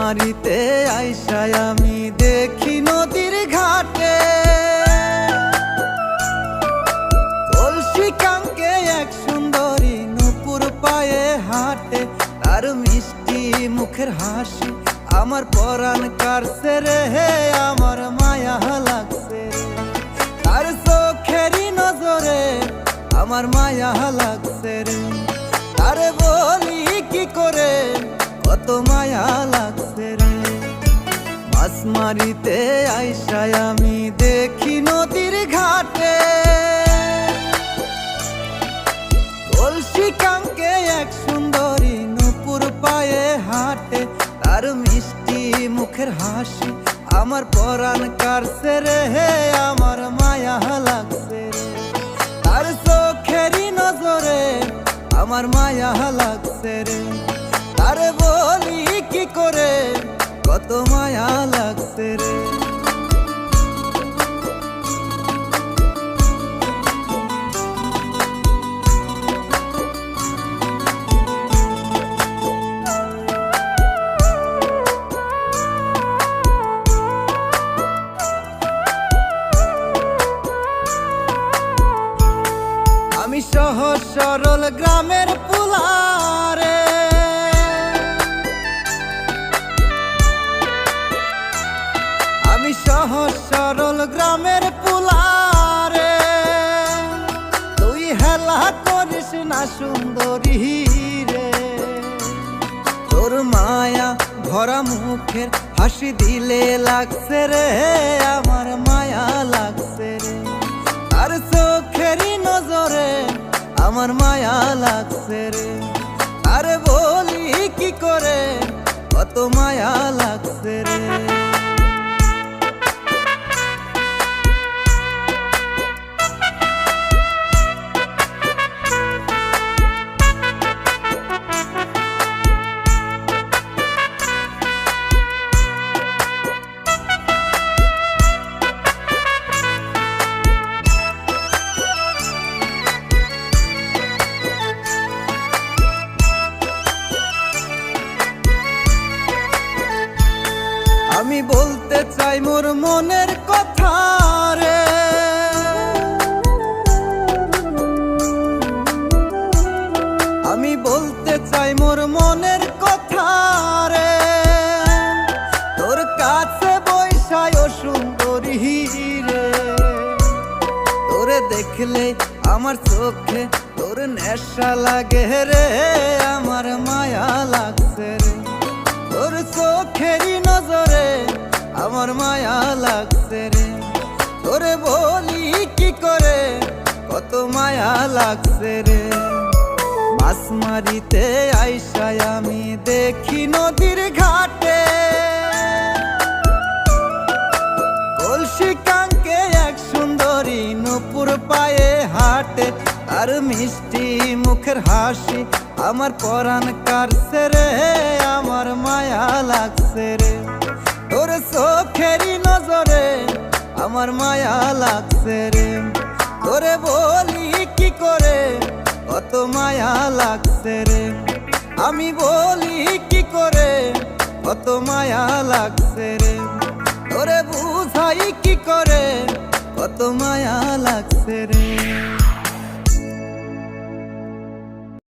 মারিতে আইসায় আমি দেখি নদীর ঘাটে কলসি কাঙ্কে এক সুন্দরী নূপুর পায়ে হাঁটে, তার মিষ্টি মুখের হাসি আমার পরাণ কাড়ছে রে, আমার মায়া লাগছে রে, তার চোখেরই নজরে আমার মায়া লাগছে রে, তারে বলি কি করে কত মায়া লাগছে রে। মাছ মারিতে আইসায় আমি দেখি নদীর ঘাটে কলসি কাঙ্কে এক সুন্দরী নূপুর পায়ে হাঁটে, তার মিষ্টি মুখের হাসি আমার পরাণ কাড়ছে রে, আমার মায়া লাগছে রে, তার চোখেরই নজরে আমার মায়া লাগছে রে, তারে বলি কি করে কত মায়া লাগছে রে। আমি সহজ সরল গ্রামের পুলারে, আমি সহজ সরল গ্রামের পুলারে, তুই হেলা করিস না সুন্দরী রে, তোর মায়া ভরা মুখের হাসি দিলে লাগছে রে, আমার মায়া লাগছে রে, আর চোখেরই নজরে আমার মায়া লাগছে রে, আরে বলি কি করে কত মায়া লাগছে রে। আমি বলতে চাই মোর মনের কথা রে, আমি বলতে চাই মোর মনের কথা রে, তোর কাছে বৈশায় ও সুন্দরী রে, তোরে দেখলে আমার চোখে তোর নেশা লাগে রে, আমার মায়া লাগছে রে, তোর চোখেরই নজরে আমার মায়া লাগছে রে, তোরে বলি কি করে কত মায়া লাগছে রে। মাছ মারিতে আইসায় আমি দেখি নদীর ঘাটে কলসি কাঙ্কে এক সুন্দরী নূপুর পায়ে হাঁটে, আর মিষ্টি মুখের হাসি আমার পরাণ কাড়ছে রে, আমার মায়া লাগছে রে, তোর চোখেরই নজরে আমার মায়া লাগছে রে, তোরে বলি কি করে কত মায়া লাগছে রে, আমি বলি কি করে কত মায়া লাগছে রে, তোরে বুঝাই কি করে কত মায়া লাগছে রে।